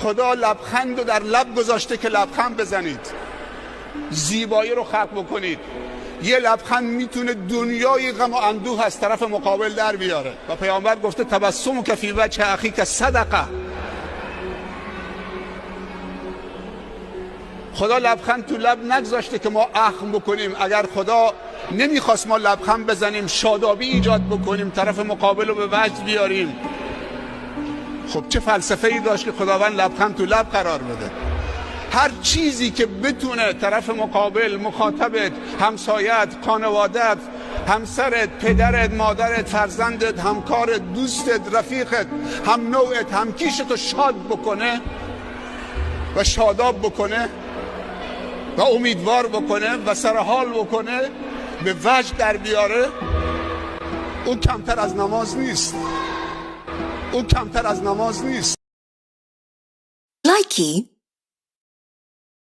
خدا لبخند رو در لب گذاشته که لبخند بزنید، زیبایی رو خلق بکنید. یه لبخند میتونه دنیای غم و اندوه از طرف مقابل در بیاره و پیامبر گفته تبسمک فی وجه اخیک صدقه. خدا لبخند تو لب نگذاشته که ما اخم بکنیم. اگر خدا نمیخواست ما لبخند بزنیم، شادابی ایجاد بکنیم، طرف مقابل رو به وجد بیاریم، خب چه فلسفه ای داشت که خداوند لبخند تو لب قرار بده؟ هر چیزی که بتونه طرف مقابل، مخاطبت، همسایت، خانوادت، همسرت، پدرت، مادرت، فرزندت، همکارت، دوستت، رفیقت، هم نوعت، هم کیشت رو شاد بکنه و شاداب بکنه و امیدوار بکنه و سرحال بکنه، به وجد در بیاره، اون کمتر از نماز نیست. اون کمتر از نماز نیست. لایکی